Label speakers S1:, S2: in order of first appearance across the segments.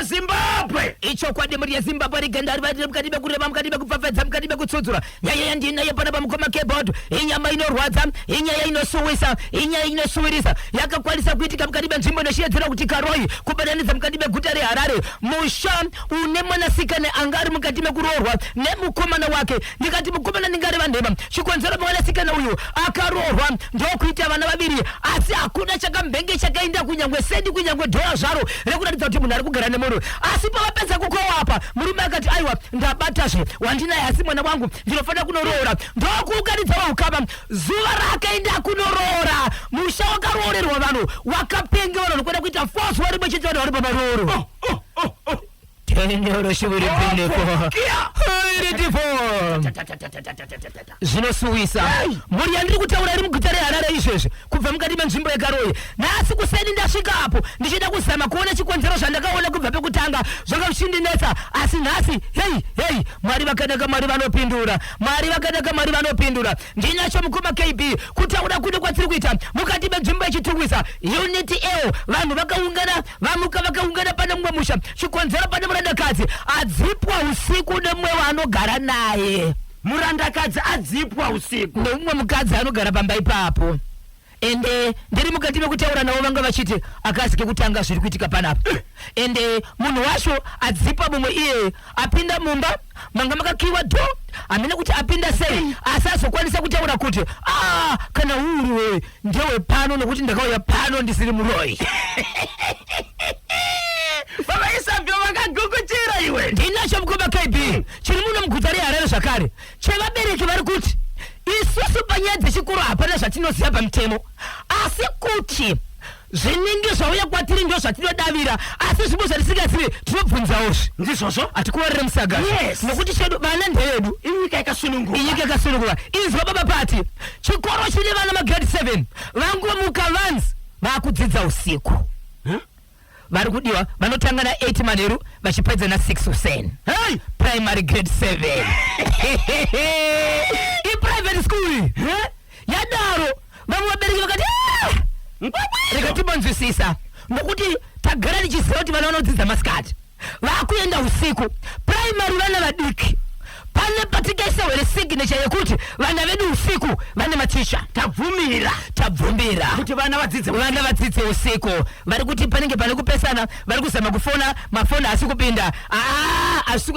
S1: Zimbabwe
S2: icho kwa demuri ya Zimbabwe rigenda ari mukati bekurema mukati bekupfapfadza mukati bekutsudzura nyaya yandinayo pana pamukoma keyboard inyama inorwadza inyaya inosuwisa inyaya inosuwirisa yakakwanisa kuitika mukati benzvimbo inoshedzera kuti Karoi kubatanidza mukati beguta reHarare musha une mwanasikana angari mukati mekuroorwa nemukomana wake ndikati mukomana ningari vanhema chikonzero mwanasikana uyu akaroorwa ndokuita vana vaviri asi hakuna chakambenge chakaenda kunyangwe sendi kunyangwe dhola zvaro rekuratidza kuti munhu ari kugara nemunhu asi pavapedza kukohwa murume akati aiwa ndabatazve wandinaye asi mwana wangu ndinofanira kunoroora ndokuunganidzawo ukama zuva rakaenda kunoroora musha wakaroorerwa vanhu wakapengewa vanhu kwenda kuita fosi vari mwechete vanhu vari pamarooro tenyoro shiviri pineko zvinosuwisa muri yandiri kutaura iri muguta reHarare izvezvi kubva mukati menzvimbo yeKaroi nhasi kuseni ndasvika apo ndichida kuzama kuona chikonzero zvandakaona kubva pekutanga zvakachindinetsa asi nhasi hei Mwari vakanaka Mwari vanopindura Mwari vakanaka Mwari vanopindura ndinacho mukoma KB kutaura kuno kwatiri kuita mukati menzvimbo yechitukwisa unity eo vanhu vakaungana vamuka vakaungana pane mumwe musha chikonzero pane murandakadzi adzipwa usiku nemumwe waanogara naye
S1: murandakadzi adzipwa usiku
S2: nemumwe mukadzi anogara pamba ipapo ende ndiri mukati mekutaura navo vanga vachiti akazi kekutanga zviri kuitika panapa ende munhu wacho adzipa mumwe iye apinda mumba manga makakiwa dho hamina kuti apinda sei asi azokwanisa kutaura kuti kana uri ndewe pano nekuti ndakauya pano ndisiri muroi
S1: vavaisabva vakagukuchira iwe
S2: ndinacho mukoma KB chiri muno muguta reHarare zvakare chevabereki vari kuti isusu panyaya dzechikuru hapana zvatinoziva pamutemo asi kuti zvinenge zvauya kwatiri ndo zvatinodavira asi zvimwe zvatisingazivi tinobvunzawozve
S1: ndizvozvo
S2: hatikuwarire musagasi nokuti chedu vana ndeyedu
S1: inyika
S2: yakasununguka izwa baba pati chikoro chine vana magrade 7 vangomuka vanzi vakudzidza usiku vari kudiwa vanotanga na 8 manheru vachipedza na 6 useni primary grade 7 private school yadaro vamwe vabereki vakati rekatibonzwisisa nokuti tagara tichiziva kuti vana vanodzidza masikati vakuenda usiku primary vana vadiki pane patikaisa were signature yekuti vana vedu usiku vane maticha tabvumbira
S1: kuti vana
S2: vadzidze usiku vari kuti panenge pane kupesana vari kuzama kufona mafoni asi kupinda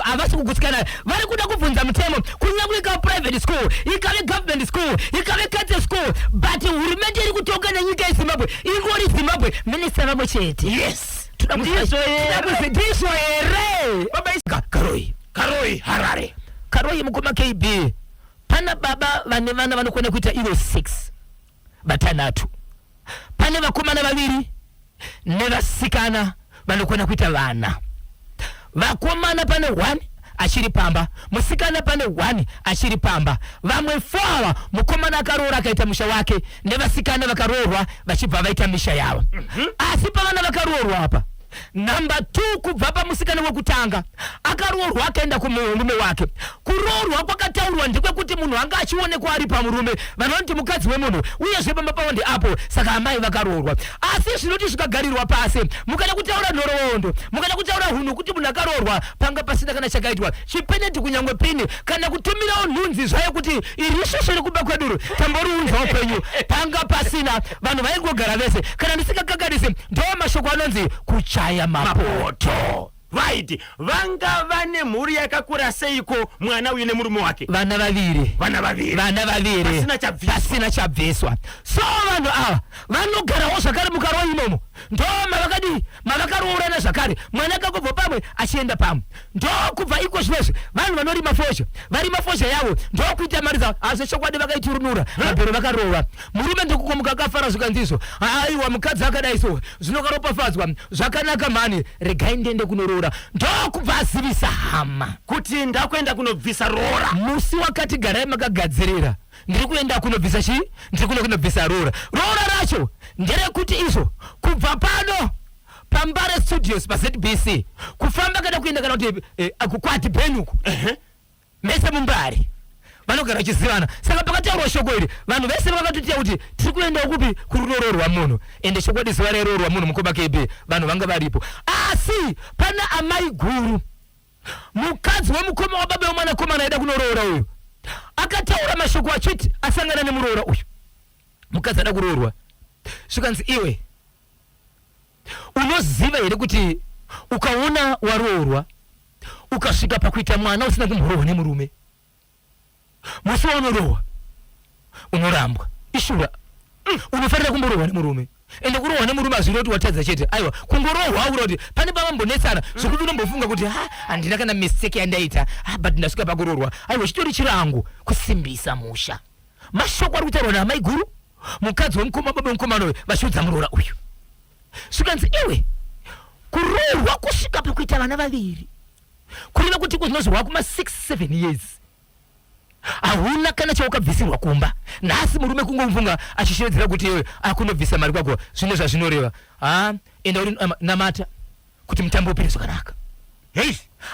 S2: havasi kugutsikana vari kuda kubvunza mutemo kunyange ikava private school ikave government school ikave catholic school but hurumende iri kutonga nenyika yeZimbabwe ingori Zimbabwe minista vamwe chete ndizvo here
S1: Karoi Harare
S2: Karoi mukoma KB pana baba vane vana vanokona kuita ivo 6 batanhatu pane vakomana vaviri nevasikana vanokona kuita vana vakomana pane 1 achiri pamba musikana pane 1 achiri pamba vamwe 4 mukomana akaroora akaita musha wake nevasikana vakaroorwa vachibva vaita misha yavo asi pavana vakaroorwa apa Number 2 kubva pamusikana wekutanga akaroorwa akaenda kumurume wake kuroorwa kwakataurwa ndekwekuti munhu anga achionekwa ari pamurume vanoti mukadzi wemunhu uyezve pamba pawo ndeapo saka amai vakaroorwa asi zvinoti zvikagarirwa pasi mukada kutaura nhoroondo mukada kutaura hunhu kuti munhu akaroorwa panga pasina kana chakaitwa chipeneti kunyangwe pini kana kutumirawo nhunzi zvayo kuti iri ishosho rekuba kweduru tamboriunza upenyu panga pasina vanhu vaingogara vese kana ndisikakakarisi ndo mashoko anonzi kuchaya mapoto
S1: right vanga vane mhuri yakakura seiko mwana uyu nemurume wake
S2: vana vaviri pasina chabviswa so vanhu ava vanogarawo zvakare mukaroi imomo ndo mavakaroorana zvakare mwana akangobva pamwe achienda pamwe ndo kubva iko zvinezvi vanhu vanorima fozha varima fozha yavo ndo kuita mari dzavo asi chokwadi vakaiturunura mabhero vakaroorwa murume ndokukomuka akafara zvikandizvo aiwa mukadzi akadaiso zvinokaropafadzwa zvakanaka mhani regai ndiende kunoroora ndokubva azivisa hama
S1: kuti ndakuenda kunobvisa roora
S2: musi wakati garai makagadzirira ndiri kuenda kunobvisa chii ndiri kuenda kunobvisa roora racho nderekuti izvo kubva pano pambare studios paZBC kufamba kana kuenda kana kuti kukwati benuku mese mumbari vanogara chizivana saka pakataurwa shoko iri vanhu vese vakatotiya kuti tiri kuenda kupi kururororwa munhu ende chokwadi zuva rerororwa munhu mukoma KB vanhu vanga varipo asi pana amai guru mukadzi wemukoma wababa wemwana komana aida kunoroora uyu akataura mashoko achiti asangana nemuroora uyu mukadzi ada kuroorwa zvikanzi iwe unoziva here kuti ukaona waroorwa ukasvika pakuita mwana usina kumhorohwa nemurume musi waunorohwa unorambwa ishura unofanira kumborohwa nemurume ende kurohwa nemurume hazviri kuti watadza chete aiwa kungorohwa aura kuti pane pavambonetsana zvokuti unombofunga kuti handina kana mistake yandaita but ndasvika pakuroorwa aiwa chitori chirangu kusimbisa musha mashoko ari kutaurwa naamai guru mukadzi wemukoma baba wemukomana uyu vachiudza muroora uyu zvikanzi iwe kuroorwa kusvika pakuita vana vaviri kureva kuti kunozorwa kuma 6-7 years hauna kana chaukabvisirwa kumba nhasi murume kungomfunga achishevedzera kuti iwe akunobvisa mari kwako zvino zvazvinoreva enda uri namata kuti mutambo upiri zvakanaka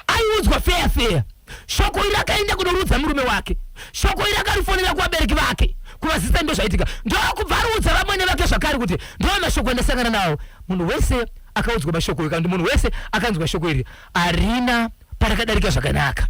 S2: aiudzwa feya shoko iri akaenda kunorudza murume wake shoko iri akarifonera kuvabereki vake kuvazisa ndo zvaitika ndokubvarudza vamwene vake zvakare kuti ndo mashoko andasangana nawo munhu wese akaudzwa mashoko iri kandi munhu wese akanzwa shoko iri harina parakadarika zvakanaka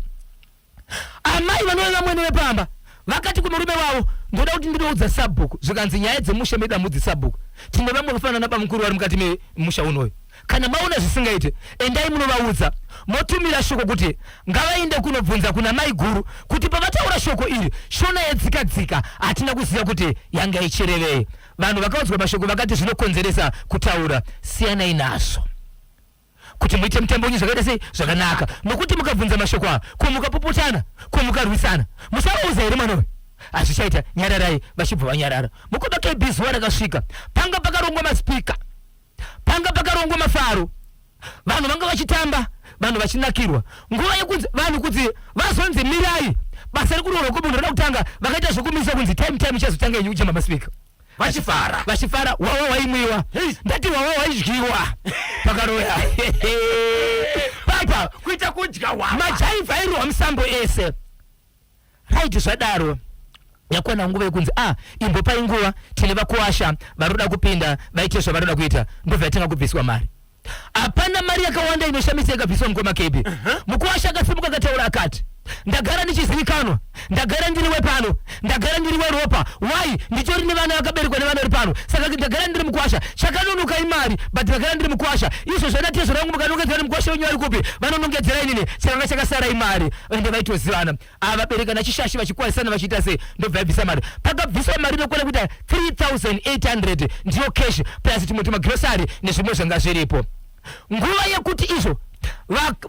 S2: amai vanove vamwene vepamba vakati kumurume wavo ndoda kuti ndinoudza sabhuku zvikanzi nyaya dzemusha medamudzi sabhuku tine vamwe vafanana nabamukuru vari mukati memusha unoyu kana maona zvisingaite endai munovaudza motumira shoko kuti ngavainde kunobvunza kuna mai guru kuti pavataura shoko iri shona yedzikadzika hatina kuziva kuti yanga ichirevei vanhu vakaudzwa mashoko vakati zvinokonzeresa kutaura siyanai nazvo kuti muite mutambonyi zvakaita sei zvakanaka nokuti mukabvunza mashoko aya ko mukapopotana ko mukarwisana musarauza here mwana uyu hazvichaita nyararai vachibva vanyarara mukoma KB zuva rakasvika panga pakarongwa maspika panga pakarongwa mafaro vanhu vanga vachitamba vanhu vachinakirwa nguva yekunzi vanhu kuti vazonzi mirai basa rekuroorwa kwemunhu rada kutanga vakaita zvokumisa kunzi time ichazotanga yenyu kuchema maspika vachifara wawa waimwiwa ndati wawa waidyiwa pakaroya papa
S1: kuita kudya wawa
S2: majaivha airohwa musambo ese raiti zvadaro yakwana nguva yekunzi imbopai nguva tine vakuwasha varoda kupinda vaite zvavaroda kuita ndobva yatanga kubviswa mari hapana mari yakawanda inoshamisa ikabviswa mukoma KB mukuwasha akasimuka akataura akati ndagara ndichizivikanwa ndagara ndiri wepano ndagara ndiri weropa wai nditori nevana vakaberekwa nevana vari pano saka ndagara ndiri mukuwasha chakanonoka imari but ndagara ndiri mukuwasha izvo zvanatezo rangu mukanongedzera mukuwasha wenyu vari kupi vanonongedzera inini chakanga chakasara imari ende vaitozivana vabereka nachishashi vachikwarisana vachiita sei ndobva yabvisa mari pakabviswa mari inokwana kuita 3800 ndiyo cash plus timwe tumagrosari nezvimwe zvanga zviripo nguva yekuti izvo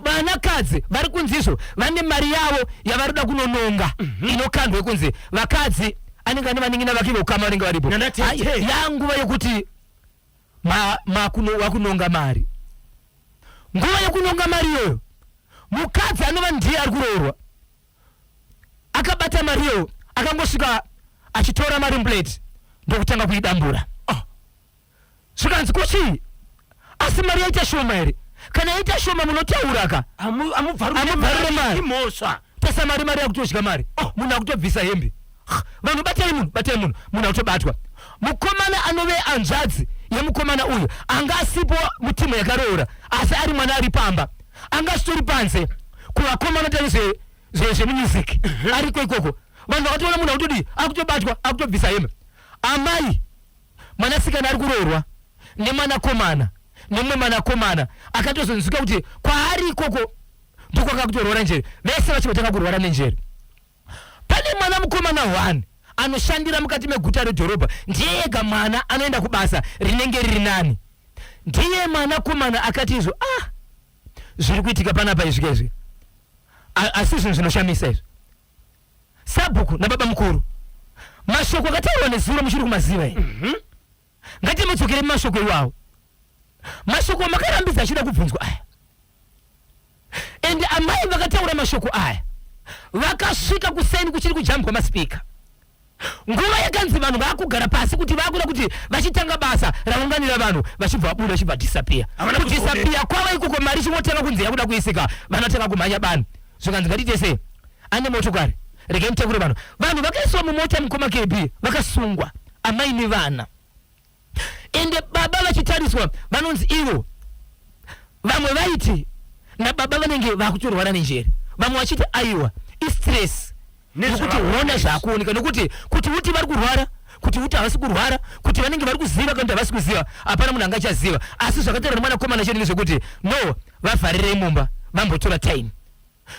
S2: vanakadzi vari kunzi izvo vane mari yavo yavaroda kunononga inokandwa kunzi vakadzi anenge ane vaningina vake vokama vanenge varipo yanguva yekuti wakunonga mari nguva yekunonga mari iyoyo mukadzi anova ndiye ari kuroorwa akabata mari iyoyo akangosvika achitora mari mplate ndokutanga kuidambura zvikanzi kuchii asi mari yaita shoma here kana yaita shoma munotauraka amubvarire mari pesa mari yakutodya mari munhu akutobvisa hembe vanhu batai munhu munhu akutobatwa mukomana anove anzvadzi yemukomana uyu anga asipo mutimu yakaroora asi ari mwana ari pamba anga sitori panze kuvakomana tari zvemumusiki ariko ikoko vanhu vakatoona munhu akutodii akutobatwa akutobvisa hembe amai mwanasikana ari kuroorwa nemwanakomana nemwe mwanakomana akatozonzwika kuti kwaari ikoko ndokwakakutorwara njere vese vachivatanga kurwara nenjere pane mwana mukomana 1 anoshandira mukati meguta redhorobha ndiye ega mwana anoenda kubasa rinenge riri nani ndiye mwanakomana akati izvo zviri kuitika panapa izvi kezvi asi zvinhu zvinoshamisa izvi sabhuku nababa mukuru mashoko akataurwa nezuro muchiri kumaziva ngatimudzokere mumashoko iwawo mashoko makarambidza achida kubvunzwa aya ende amai vakataura mashoko aya vakasvika kusaini kuchiri kujambwa maspika nguva yakanzi vanhu vakugara pasi kuti vakuda kuti vachitanga basa raunganira vanhu vachibva vabuda vachibva disappear kudisappear kwava ikoko mari chingotanga kunzi yakuda kuisika vanotanga kumhanya bani zvikanzi ngatite sei ane motokari rega ntekure vanhu vakaiswa mumota mukoma KB vakasungwa amai nevana ende baba vachitariswa vanonzi ivo vamwe vaiti nababa vanenge vakutorwara nenjere vamwe vachiti aiwa istress nekuti hona zvakuoneka nekuti kuti uti vari kurwara kuti uti havasi kurwara kuti vanenge vari kuziva kana kuti havasi kuziva hapana munhu angachaziva asi zvakatarwa nemwana komana chedu nezvekuti no vavharirei mumba vambotora time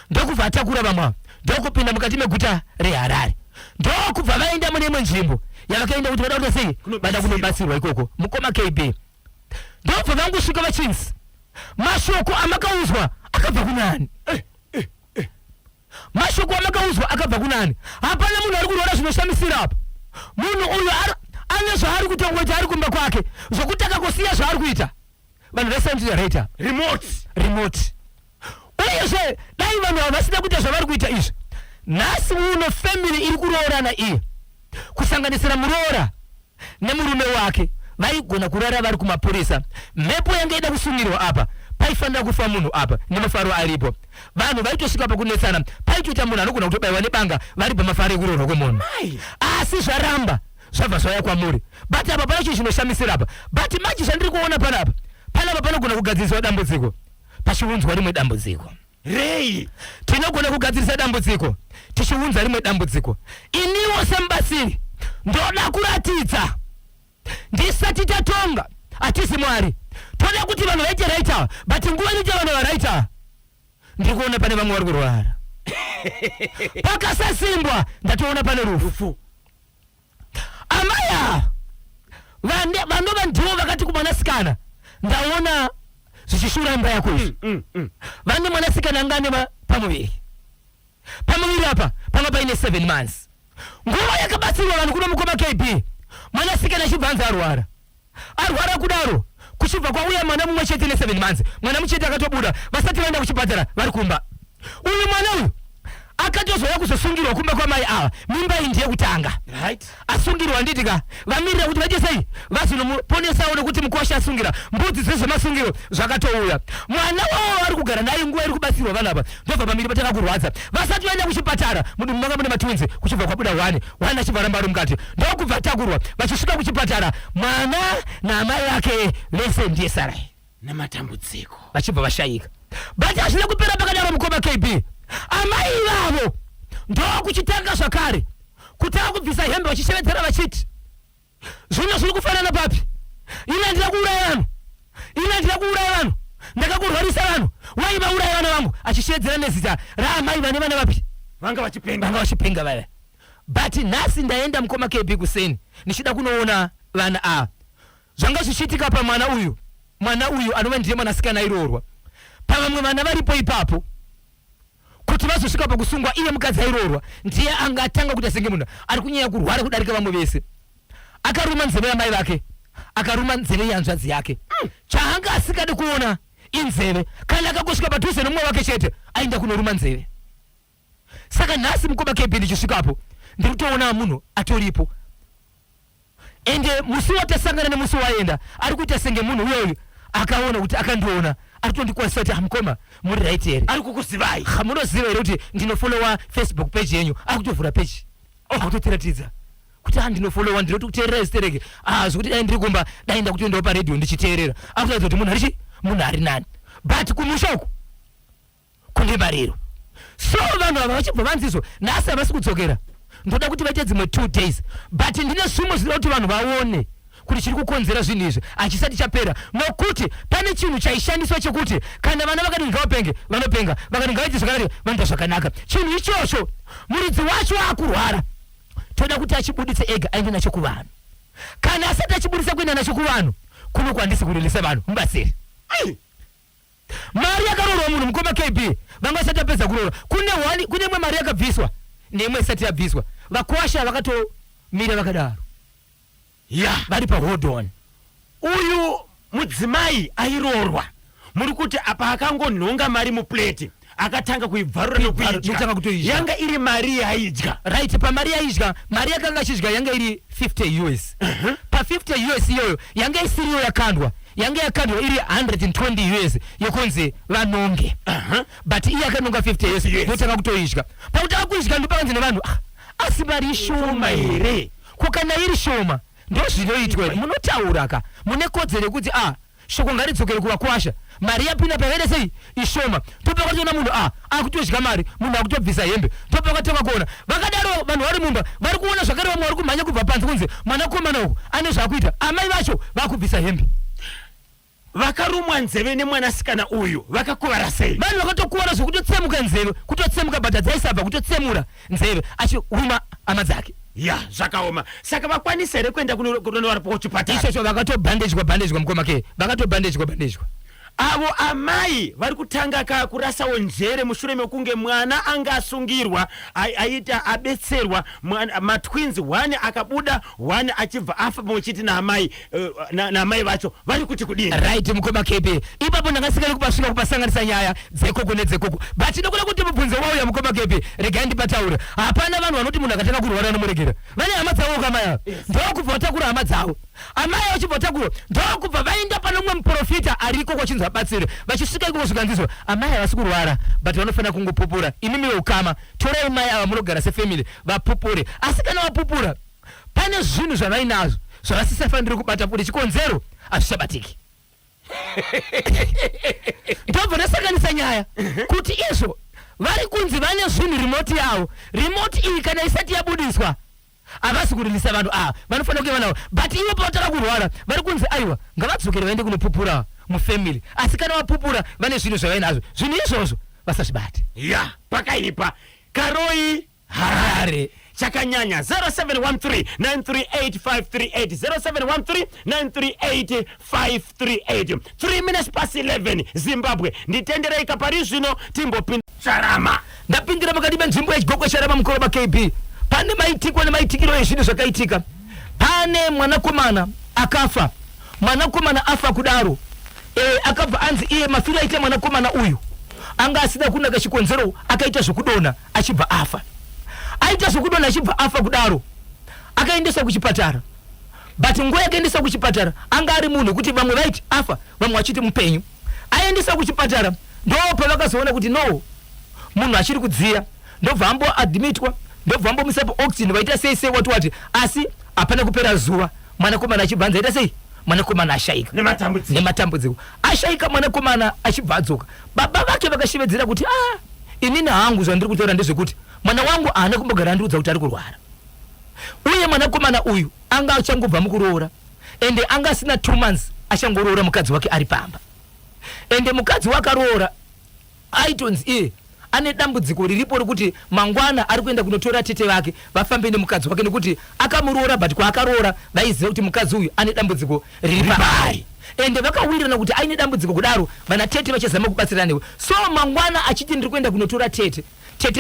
S2: ndokubva atakura vamwe ndokupinda mukati meguta reHarare ndokubva vaenda mune imwe nzvimbo yavakaenda kuti vada kuita sei vada kunobatsirwa ikoko mukoma KB ndobva vangosvika vachinzi mashoko amakauzwa akabva kunani mashoko amakauzwa akabva kunani hapana munhu ari kurwara zvinoshamisira apa munhu uyu ane zvaari kutongoita ari kumba kwake zvokuti akangosiya zvaari kuita vanhu vesentireta remote uyezve dai vanhu ava vasina kuita zvavari kuita izvi nhasi uno family iri kuroorana iyi kusanganisira muroora nemurume wake vaigona kurara vari kumapurisa mhepo yanga ida kusungirwa apa paifanira kufa munhu apa nemafaro aripo vanhu vaitosvika pakunetsana paitoita munhu anogona kutobayiwa nebanga vari pamafaro ekuroorwa kwemunhu asi zvaramba zvabva zvauya kwamuri but apa pana chinhu chinoshamisira apa but manje zvandiri kuona panapa panogona kugadziriswa dambudziko pachiunzwa rimwe dambudziko
S1: rei
S2: tinogona kugadzirisa dambudziko tichiunza rimwe dambudziko iniwo semubatsiri ndoda kuratidza ndisati tatonga hatisi Mwari toda kuti vanhu vaite raita but nguva inoita vanhu varaita ndiri kuona pane vamwe vari kurwara pakasasimbwa ndatoona pane rufu amaya vanova ndivo vakati kumwanasikana ndaona zvichishura imba yako izvi vane mwanasikana anga ane pamuviri apa panga paine 7 months nguva yakabatsirwa vanhu kuno mukoma KB mwanasikana achibvanza arwara kudaro kuchibva kwauya mwana mumwe chete ne7 months mwana muchete akatobuda vasati vaenda kuchipatara vari kumba uyu mwana uyu akatozouya kuzosungirwa kumba kwamai ava mimba iyi ndiye kutanga asungirwa nditika vamirira kuti vaite sei vazinomuponesawo nekuti mukwasha asungira mbudzi dzezvemasungiro zvakatouya mwana wavo vari kugara naye nguva iri kubatsirwa vanhu apa ndobva pamiri patakakurwadza vasati vaenda kuchipatara munhu mumanga mune matwinzi kuchibva kwabuda 1 achibva ramba ari mukati ndokubva takurwa vachisvika kuchipatara mwana naamai vake vese ndiye Sarai
S1: nematambudziko
S2: vachibva vashayika but hazvina kupera pakadaro mukoma KB amai vavo ndokuchitanga zvakare kutanga kubvisa hembe vachishevedzera vachiti zvino zviri kufanana papi ina ndira kuuraya vanhu ndakakurwarisa vanhu waiva uraya vana vangu achishevedzera nezita raamai vane vana vapi
S1: vanga vachipenga
S2: vaya but nhasi ndaenda mukoma KB kuseni ndichida kunoona vana ava zvanga zvichiitika pamwana uyu anova ndiye mwanasikana airoorwa pavamwe vana varipo ipapo kuti vazosvika pakusungwa iye mukadzi airoorwa ndiye angatanga kuti asenge munhu ari kunyanya kurwara kudarika vamwe vese akaruma nzeve yamai vake akaruma nzeve yanzvadzi yake chaanga asikadi kuona inzeve kana akangosvika padhuze nomumwe wake chete aenda kunoruma nzeve saka nhasi mukoma KB ndichisvikapo ndiri kutoona munhu atoripo ende musi watasangana nemusi waenda ari kuita senge munhu uyoyu akaona kuti akandiona atondikwanisa kuti amukoma muri right here
S1: ari kukuzivai
S2: munoziva here kuti ndinofollowa Facebook page yenyu ari kutovhura page akutotiratidza kuti ndinofollowa ndinoti kuteerera isitereke zvekuti dai ndiri kumba dai nda kutoendawo paredhiyo ndichiteerera akutoratidza kuti munhu ari nani but kumusha uku kune marero so vanhu ava vachibva vanzizo nhasi havasi kudzokera ndoda kuti vaite dzimwe 2 days but ndine zvimwe zvinoda kuti vanhu vaone kuti chiri kukonzera zvinhu izvi achisati chapera nokuti pane chinhu chaishandiswa chekuti kana vana vakati ngavapenge vanopenga vakati ngavaite zvakanaka vanoita zvakanaka chinhu ichocho muridzi wacho akurwara toda kuti achibuditse ega aende nacho kuvanhu kana asati achibudisa kuenda nacho kuvanhu kuno kwandisi kurilisa vanhu mubatsiri mari yakaroorwa munhu mukoma KB vanga vasati apedza kuroora kune imwe mari yakabviswa neimwe isati yabviswa vakwasha vakatomira vakadaro vari pahold on
S1: uyu mudzimai airoorwa muri kuti apa akangonhonga mari muplate akatanga kuibvarura nokuidya yanga iri mari yaidya
S2: right pamari yaidya mari yakanga achidya yanga iri $50 pa $50 iyoyo yanga isiriyo yakandwa yange yakadwa iri 120 years yokunzi vanonge but iye akanonga 50 years yotanga kutoizva pakutanga kuizva ndopakanzi nevanhu asibari shoma here kukana iri shoma ndo zvinoitwa munotaura ka mune kodzero yekuti shoko ngaridzokere kuvakwasha mari yapinda pavere sei ishoma topakatona munhu akutodya mari munhu akutobvisa hembe topakatanga kuona vakadaro vanhu vari mumba vari kuona zvakare vamwe vari kumhanya kubva panze kunzi mwanakomana uku ane zvakuita amai vacho vakubvisa hembe
S1: vakarumwa nzeve nemwanasikana uyu vakakuvara sei
S2: vanhu vakatokuvara zvokutotsemuka nzeve kutotsemuka bhadha dzaisabva kutotsemura nzeve achiruma hama dzake
S1: zvakaoma saka vakwanisa here kuenda kunonowaripo kuchipatara
S2: izvozvo vakatobhandejwa mukomake vakatobhandejwa
S1: avo amai vari kutanga kurasawo njere mushure mekunge mwana anga asungirwa aita abetserwa matwins 1 akabuda 1 achibva afa muchiti naamai vacho vari kuti kudini
S2: right mukoma kepe ipapo ndakasikari kupasvika kupasanganisa nyaya dzekoko nedzekoko but ndinokuda kuti mubvunzo wauya mukoma kepe regai ndipataura hapana vanhu vanoti munhu akatanga kurwara anomuregera vane hama dzavo kamaya ndokubva vatakura hama dzavo amai vachibva vatakura ndokubva vaenda pano mumwe muprofita ariko kwachinzi vabatsire vachisvika iko zvikanzizwa amai havasi kurwara but vanofanira kungopupura inimi veukama torai mai ava munogara sefamily vapupure asi kana vapupura pane zvinhu zvavainazvo zvavasisafaniri kubata kuti chikonzero hazvichabatiki ndobva ndasakanisa nyaya kuti izvo vari kunzi vane zvinhu rimoti yavo rimoti iyi kana isati yabudiswa havasi kurilisa vanhu vanofanira kuva navo but ivo pavataka kurwara vari kunzi aiwa ngavadzokere vaende kunopupura mufamily asi kana vapupura vane zvinhu zvavainazvo zvinhu izvozvo vasazvibate
S1: pakaipa Karoi Harare chakanyanya 0713-938-538 0713-938-538 3 minutes past 11 Zimbabwe nditenderei kapari zvino timbopinda Sharama
S2: ndapindira mukati menzvimbo yechigokwe Sharama mukoroba KB pane maitikwa nemaitikiro ezvinhu zvakaitika pane mwanakomana akafa mwanakomana afa kudaro akabva anzi iye mafiro aita mwanakomana uyu anga asida kunaka chikonzero akaita zvokudona achibva afa aita zvokudona achibva afa kudaro akaendesa kuchipatara but nguva yakaendesa kuchipatara anga ari munhu kuti vamwe vaiti afa vamwe vachiti mupenyu aendesa kuchipatara ndo pavakazoona kuti no munhu achiri kudziya ndobva amboadmitwa ndobva ambomusapo oxygen vaita sei wati asi hapana kupera zuva mwanakomana achibva anzi aita sei mwanakomana ashaika nematambudziko ashaika mwanakomana achibva adzoka baba vake vakashevedzera kuti inini hangu zvandiri kutaura ndezvekuti mwana wangu haana kumbogara andiudza kuti ari kurwara uye mwanakomana uyu anga achangobva mukuroora ende anga asina 2 months achangoroora mukadzi wake ari pamba ende mukadzi wakaroora aitonzi iye ane dambudziko riripo rekuti mangwana ari kuenda kunotora tete vake vafambe nemukadzi wake nekuti akamuroora but kwaakaroora vaiziva kuti mukadzi uyu ane dambudziko riri paari ende vakawirana kuti aine dambudziko kudaro vana tete vachazama kubatsirana newe so mangwana achiti ndiri kuenda kunotora tete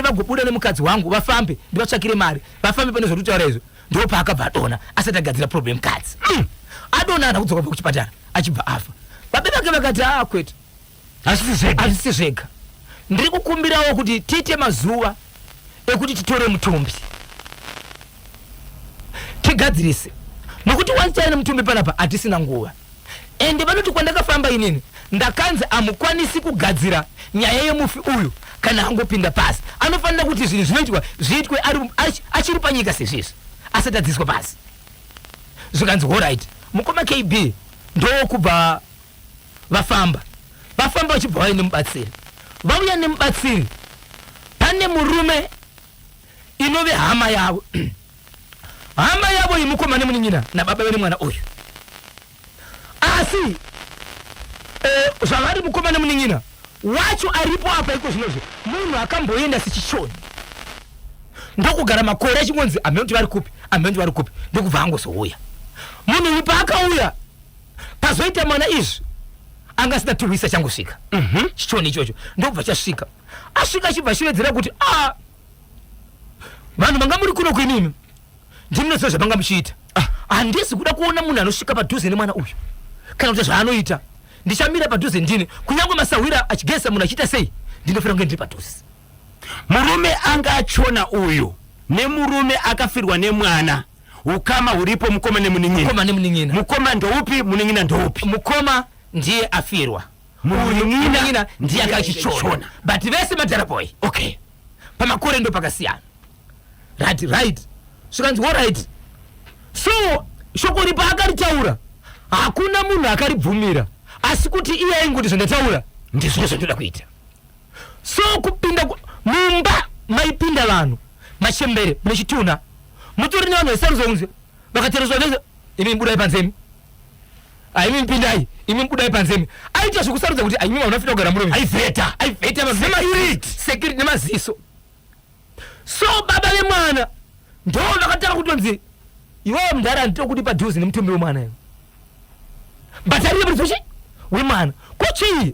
S2: vagobuda nemukadzi wangu vafambe ndivatsvakire mari vafambe pane zvokutaura izvo ndo paakabva adona asati agadzira problem kadzi adona ana kudzoka kuchipatara achibva afa baba vake vakati kwete hazvisi zvega ndiri kukumbirawo kuti tiite mazuva ekuti titore mutumbi tigadzirise nokuti wanchaine mutumbi panapa hatisina nguva ende vanoti kwandakafamba inini ndakanzi amukwanisi kugadzira nyaya yemufi uyu kana angopinda pasi anofanira kuti zvinhu zvinoitwa zviitwe achiri panyika sezvizvi asati adziswa pasi zvikanzi alright mukoma KB ndokubva vafamba vachibva vauya nemubatsiri vauya nemubatsiri pane murume inove hama yavo hama yavo imukoma nemunin'ina nababa vene mwana uyu asi zvavari mukoma nemunin'ina wacho aripo apa iko zvinozvo munhu akamboenda sechishoni ndokugara makore achingonzi amekuti vari kupi ndokubva angozouya munhu ipa akauya pazoita mwana izvi anga asina turwisa changosvika chichoni ichocho ndokubva chasvika asvika achibva achivedzera kuti vanhu manga muri kuno kwinimi ndinoziva zvamanga muchiita handisi kuda kuona munhu anosvika padhuze nemwana uyu kana kuti zvaanoita ndichamira padhuze ndini kunyange masahwira achigesa munhu achiita sei ndinofanira kunge ndiri padhuze
S1: murume anga achona uyu nemurume akafirwa nemwana ukama ulipo mukoma ne muning'ina.
S2: Mukoma ne muning'ina.
S1: Mukoma ndo upi, muning'ina ndo upi?
S2: Mukoma ndiye afirwa,
S1: muning'ina
S2: ndiye akachichona. But vese madaraboy, okay, pamakore ndo pakasiyana. Right shukanzi alright. So shoko ripa akarichaura hakuna munhu akaribvumira, asi kuti iye ainguti zvandataura ndizvo zvandoda kuita. So kupinda mumba maipinda vanhu machembere nechituna mutori nevanhu vesaruzounze vakatereswa vese, imi budai panzemi, imi mpindai, imi budai panzemi, aita zvekusarudza kuti imi vanofita kugara murume, aivheta security nemaziso. So baba vemwana ndo vakataka kutonzi iwewe mndara nditokuti padhuzi nemutumbi wemwana iwe, but ariye kuti wemwana kuchii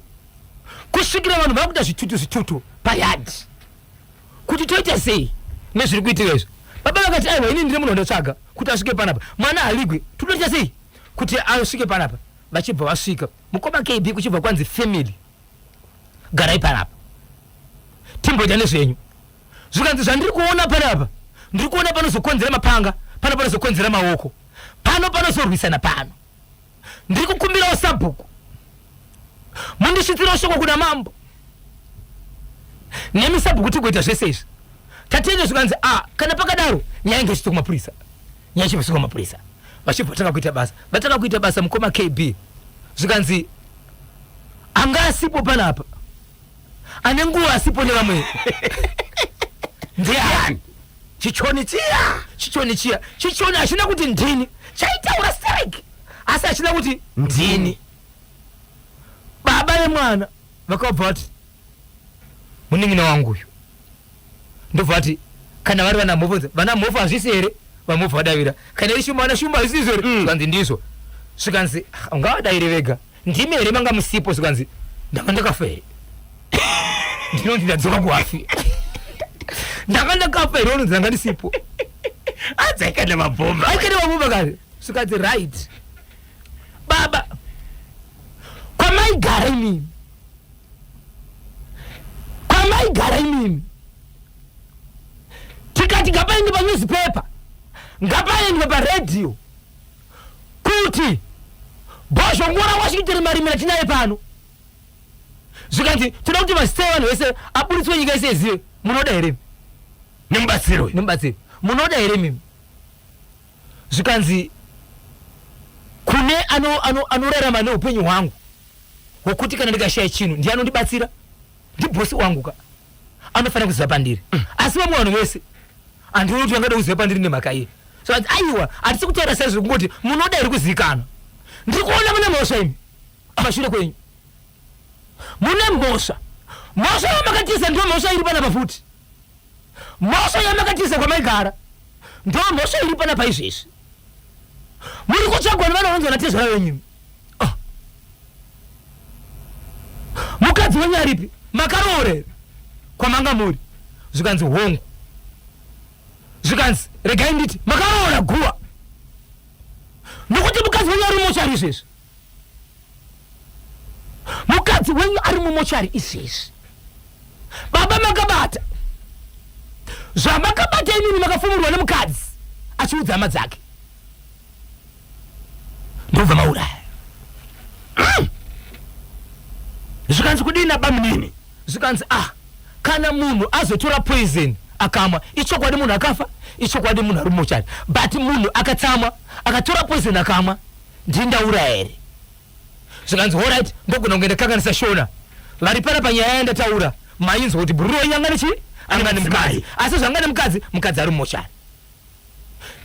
S2: kusvikira vanhu vakuita zvitutu payadi kuti toita sei nezviri kuitika izvo. Baba vakati aiwa ini ndiri munhu wandotsvaga kuti asvike panapa, mwana aligwe totoita sei kuti asvike panapa. Vachibva vasvika mukoma KB kuchibva kwanzi family garai panapa timboita nezvenyu. Zvikanzi zvandiri kuona panapa, ndiri kuona panozokonzera mapanga, pano panozokonzera maoko, pano panozorwisana pano. Ndiri kukumbirawo sabhuku mundisvitsirawo shoko kuna mambo nemisabhuku kuti kuita zvese izvi tatende. Zvikanzi kana pakadaro nyaya ngechito kumapurisa, nyaya chivasika kumapurisa. Vachibva vatanga kuita basa, vatanga kuita basa mukoma KB. Zvikanzi anga asipo panapa, ane nguva asipo nevamwe ndiani chichoni hachina kuti ndini, chaitaura strike asi hachina kuti ndini. Baba vemwana vakabva vati muning'ina wangu uyu, ndobva vati kana vari vana mhovha, vana mhovha hazvisi here, vamovha vadavira, kana iri shumba vana shumba hazvisizo here. Zvikanzi ndizvo. Zvikanzi ungavadaire vega, ndimi here manga musipo. Zvikanzi ndanga ndakafa here, ndinonzi ndadzoka kuhafi ndanga ndakafa here, unonzi ndanga ndisipo.
S1: Adzaikane mabhomba
S2: kare. Zvikanzi right baba kwamaigara imimi tikati ngapaende panewspaper, ngapaende paredhiyo kuti bhozhongora wasvitire marimira tinaye pano. Zvikanzi toda kuti masitei vanhu vese aburitswe nyika yese izive. Munoda here nemubatsiro munoda here mimi? Zvikanzi kune anorarama neupenyu hwangu hwokuti kana ndikashaya chinhu ndiye anondibatsira, ndibhosi wangu ka anofanira kuziva pandiri. Asi vamwe vanhu vese handioni kuti vangada kuziva pandiri nemhaka iyi. So aiwa hatisi kutaura saizvo kungoti munoda here kuzivikanwa. Ndiri kuona mune mhosva imi amashure kwenyu, mune mhosva yamakatiza ndo mhosva iri panapa futi. Mhosva yamakatiza kwamaigara ndo mhosva iri panapa izvezvi. Muri kutsvagwa nevanoonzwa natezvara venyu. Mukadzi wenyu aripi? Makaroore kwamanga muri. Zvikanzi hongu. Zvikanzi regai nditi makaroora guva, nokuti mukadzi wenyu ari mumochari izvezvi. Mukadzi wenyu ari mumochari izvezvi. Baba makabata zvamakabata imini, makafumurwa nemukadzi achiudza hama dzake, ndobva mauraya.
S1: Zvikanzi kudini abamunini?
S2: Zvikanzi kana munhu azotora poison akamwa, ichokwadi munhu akafa, ichokwadi munhu ari mumochari. But munhu akatsamwa akatora poison akamwa, ndindauraya here. Zvikanzi alright, ndogona kunge ndakanganisa shona vari pana panyaya yandataura mainzwa kuti bhururo nyanga nechi angane mukadzi, asi zvanga nemukadzi, mukadzi ari mumochari.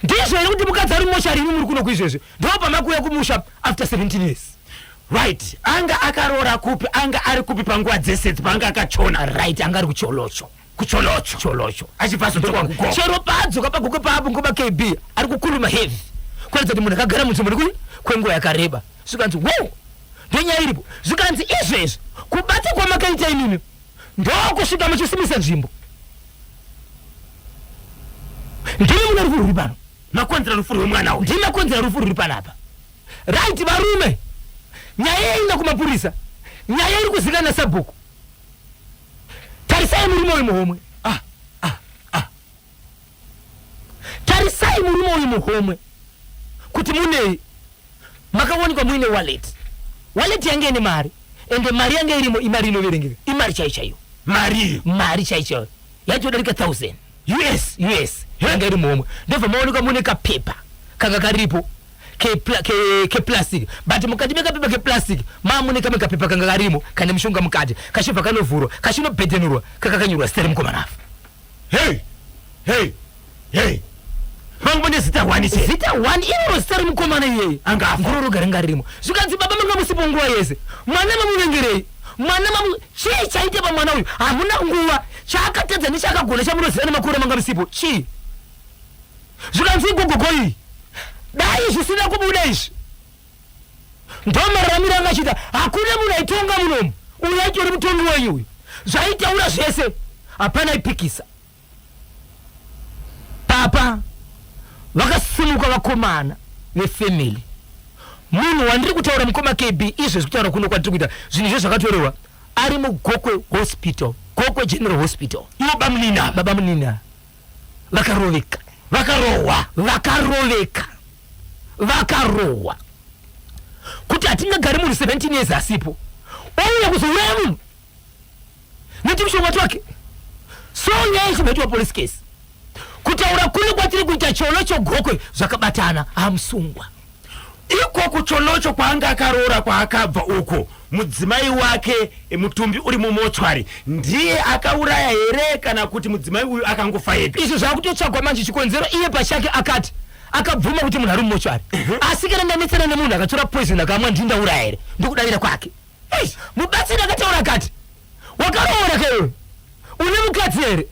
S2: Ndizvo here kuti mukadzi ari mumochari imi muri kuno kuizvezvi, ndo pamakuya kumusha after 17 years.
S1: Right, anga akaroora kupi, anga ari kupi panguva dzese panga akachona?
S2: Right, anga ari kucholocho
S1: achibva azotoka kugopa.
S2: Chero paadzoka paguke papo ngoma KB ari kukuruma heavy kuratidza kuti munhu akagara munzvimbo kwenguva yakareba. Zvikanzi wow, ndonyaya iripo. Zvikanzi izvezvi kubata kwamakaita imimi ndokusvika muchisimisa nzvimbo. Ndimi mune rufu ruri pano,
S1: makonzera rufu rwemwana uyu,
S2: ndimi makonzera rufu ruri panapa. Right varume, nyaya ina kumapurisa, nyaya iri kuzikana sabhuku. Tarisai murume uyu muhomwe, tarisai murume muri muhomwe kuti mune makawonikwa muine wallet yange ine mari ende mari yange irimo imari inoverengeka imari chaichayo mari chaichayo yachodarika 1000 US yange iri muhomwe ndobva maonekwa mune kapepa kanga karipo ke plastic but mukati mekapepa ke plastic mamune kamwe kapepa kanga karimo kane mushonga mukati kachibva kanovhurwa kachinobhetenurwa kakakanyurwa steri mukomanafu
S1: hey mangone zita 1 iro steri mukomana iye
S2: anga ngururu garenga rimo zvikanzi baba munga musipongwa yese mwana mamuvengerei mwana chii chaite pa mwana uyu hamuna nguva chaakatedza nechakagona chamunozivana makore manga musipo chii zvikanzi igogogoi dai zvisina kubuda izvi ndomararamiro angachita hakuna munhu aitonga munomu uyu aitori mutongi wenyu uyu zvaitaura zvese hapana ipikisa papa vakasimuka vakomana vefamily munhu wandiri kutaura mukoma KB izvo zvekutaura kuno kwatiri kuita zvinhu izvo zvakatorerwa ari mugokwe hospital gokwe general hospital
S1: ivo
S2: baba munina vakarowa kuti hatingagari munhu 17 years asipo ouya kuzouraya munhu neti mushongwati wake so nyaya ichimaitwa police case kutaura kune kwatiri kuita cholocho gokwe zvakabatana amusungwa
S1: ikoko cholocho kwaanga akaroora kwaakabva uko mudzimai wake mutumbi uri mumochwari ndiye akauraya here kana kuti mudzimai uyu akangofa yepi
S2: izvo zvakutotsvagwa manje chikonzero iye pachake akati akabvuma kuti munhu ari mumochwari asi kana ndanetsana nemunhu akatora poison akamwa ndindauraya here ndikudavira kwake mubatsiri akataura akati wakaroora kewe une mukadzi here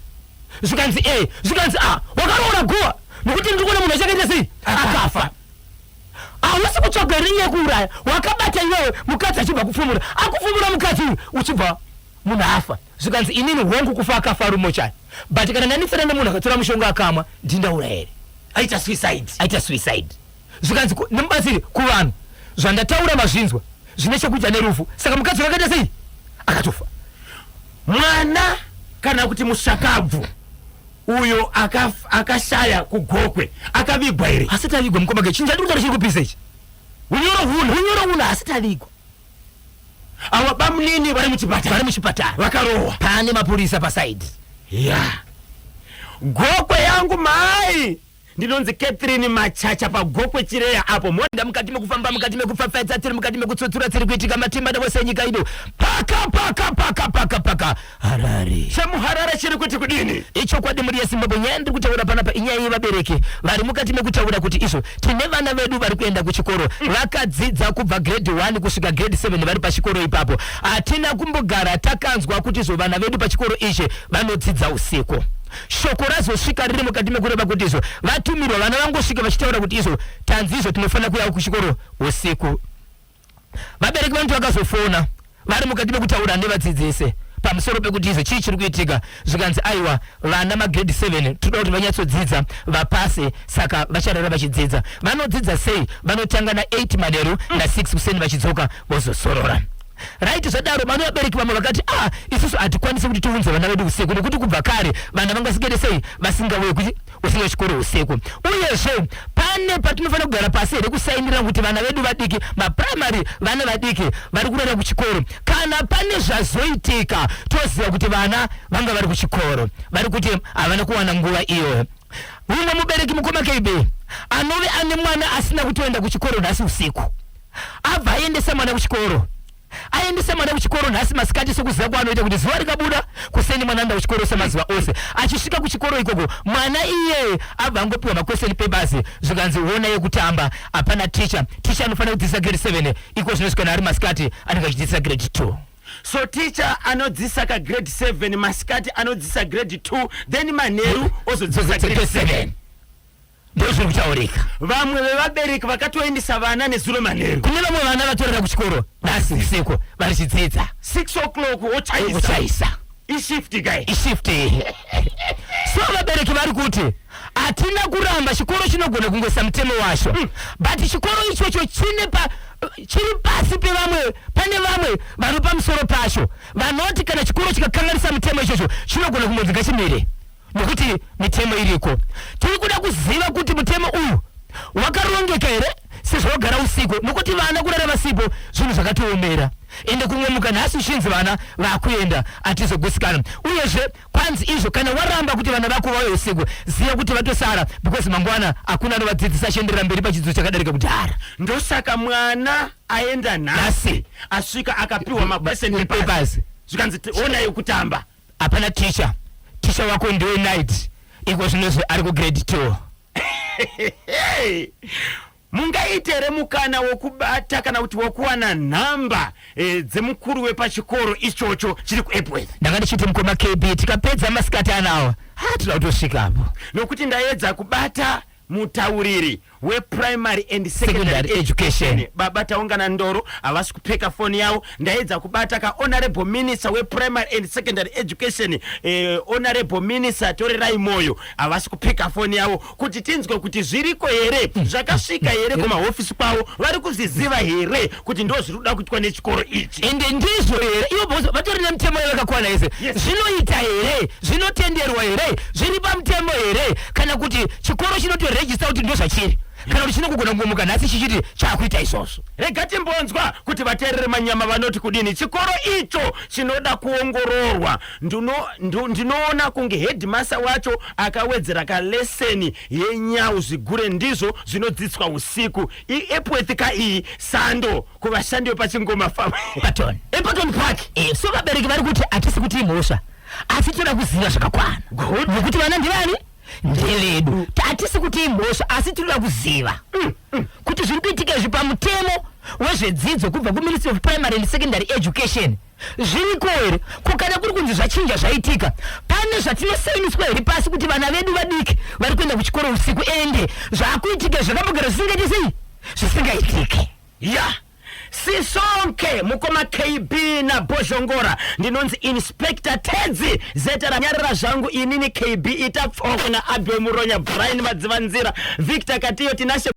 S2: zvikanzi wakaroora guwa nokuti ndikuona munhu achakaita sei akafa hausi kutsvaga rinye kuuraya wakabata iwewe mukadzi achibva kufumura akufumura mukadzi uyu uchibva munhu afa zvikanzi inini hongu kufa akafa ari mumochari but kana ndanetsana nemunhu akatora mushonga akamwa ndindauraya here
S1: aita suicide
S2: zvikanzi nemubatsiri kuvanhu zvandataura mazvinzwa zvine chekuita nerufu saka mukadzi wakaita sei akatofa
S1: mwana kana kuti mushakabvu uyo akashaya kugokwe akavigwa here
S2: asati avigwa mukomage chinhu chandiri kutaura chiri kupisa ichi unyoro uno asati avigwa
S1: ava bamunini vari
S2: muchipatara
S1: vakarohwa
S2: pane mapurisa pasaidi
S1: gokwe yangu mai ndinonzi Catherine Machacha pagokwe chireya apo
S2: monda mukati mekufamba mukati mekupfapfaidza tiri mukati mekutsutsura tiri kuitika matimba dawose nyika ido paka Harare
S1: chemuharare chiri kuti kudini
S2: icho kwadi muri yeZimbabwe nyaya ndiri kutaura panapa inyaya yevabereki vari mukati mekutaura kuti izvo tine vana vedu vari kuenda kuchikoro vakadzidza kubva grade 1 kusvika grade 7 vari pachikoro ipapo hatina kumbogara takanzwa kuti izvo vana vedu pachikoro ichi vanodzidza usiku shoko razosvika riri mukati mekureba kuti izvo vatumirwa vana vangosvika vachitaura kuti izvo tanzi izvo tinofanira kuya kuchikoro usiku vabereki vantu vakazofona vari mukati mekutaura nevadzidzisi pamusoro pekuti izvo chii chiri kuitika zvikanzi aiwa vana magrade 7 toda kuti vanyatsodzidza vapase saka vacharara vachidzidza vanodzidza sei vanotanga na8 manheru na6 kuseni vachidzoka vozosorora right zvadaro vano vabereki vamwe vakati isusu hatikwanisi kuti tiunze vana vedu usiku nekuti kubva kare vana vangasikede sei vasingauye kuti usinga chikoro usiku uyezve pane patinofanira kugara pasi here kusainira kuti vana vedu vadiki maprimary vana vadiki vari kuenda kuchikoro kana pane zvazoitika toziva kuti vana vanga vari kuchikoro vari kuti havana kuwana nguva iyoyo umwe mubereki mukoma KB anove ane mwana asina kutoenda kuchikoro nhasi usiku abva aendesa mwana kuchikoro aendesa mwana kuchikoro nhasi masikati sokuziva kwaanoita kuti zuva rikabuda kuseni mwana anda kuchikoro semazuva ose achisvika kuchikoro ikoko mwana iye abva angopiwa makweseni papers zvikanzi ona yekutamba hapana ticha anofanira kudzidzisa grade 7 iko zvinosvika naari masikati anenge achidzidzisa grade 2
S1: so teacher anodzidzisa ka grade 7 masikati anodzidzisa grade 2 then manheru ozodzidzisa grade 7
S2: ndozviri kutaurika
S1: vamwe vevabereki vakatoendesa vana nezuro manheru
S2: kune vamwe vana vatorera kuchikoro nhasi usiku varichidzidza
S1: 6 o'clock
S2: wochaisa
S1: ishifti kai
S2: ishifti so vabereki vari kuti hatina kuramba chikoro chinogona kungoisa mutemo wacho but chikoro ichocho chiri pasi pevamwe pane vamwe vari pamusoro pacho vanoti kana chikoro chikakanganisa mutemo ichocho chinogona kungonzi ngachimire nokuti mitemo iriko. Tiri kuda kuziva kuti mutemo uyu wakarongeka here sezvawagara usiku, nokuti vana kurarama sipo zvinhu zvakatiomera. Ende kumwemuka nhasi ushinzi vana vakuenda atizogusikana. Uyezve kwanzi izvo kana waramba kuti vana vako vauye usiku, ziva kuti vatosara, because mangwana hakuna anovadzidzisa achienderera mberi pachidzidzo chakadarika kudhara.
S1: Ndosaka mwana aenda nhasi asvika akapiwa ma-question papers zvikanzi onai kutamba.
S2: Hapana teacher wako ndiwe night iko zvinozvo ari kugrade 2.
S1: Mungaitere mukana wokubata kana kuti wokuwana nhamba dzemukuru wepachikoro ichocho chiri kuEpworth.
S2: Ndakandichiti mukoma KB tikapedza masikati anawa hatinoda kutosvikapo,
S1: nokuti ndaedza kubata mutauriri weprimary and secondary education. Baba taungana ndoro havasi kupfeka foni yavo. Ndaedza kubata ka-honorable minister weprimary and secondary education, honorable minister Torerai Moyo, havasi kupfeka foni yavo kuti tinzwe kuti zviriko here, zvakasvika here kumahofisi kwavo, vari kuzviziva here kuti ndo zviri kuda kuitwa nechikoro ichi.
S2: Ende ndizvo here ivo vatori nemutemo yavakakwana ese. Zvinoita here, zvinotenderwa here, zviri pamutemo here, kana kuti chikoro chinotorejista kuti ndo zvachiri, kana kuti chinokugona kungomuka nhasi chichiti chakuita izvozvo.
S1: Rega timbonzwa kuti vateereri manyama vanoti kudini. Chikoro icho chinoda kuongororwa. Ndinoona kunge headmaster wacho akawedzera kaleseni yenyau zvigure ndizvo zvinodzidziswa usiku. Epworth ka iyi sando kuvashandi vepachingoma
S2: Patton Park. So vabereki vari kuti hatisi kuti imhosva, asi toda kuziva zvakakwana nokuti vana ndivani ndeledu. Hatisi kuti imhosva asi tinoda kuziva kuti zviri kuitika izvi pamutemo wezvedzidzo kubva kuMinistry of Primary and Secondary Education zviriko here, kana kuri kunzi zvachinja zvaitika. Pane zvatinosainiswa here pasi kuti vana vedu vadiki vari kuenda kuchikoro usiku, ende zvakuitika zvakambogara zvisingaiti sei zvisingaitike.
S1: Sisonke mukoma KB na Bozhongora. Ndinonzi Inspector Tedzi zeta ranyarira zvangu inini KB itapfoko na Abel Muronya, Brian Madzivanzira, Victor Katiyo tinashe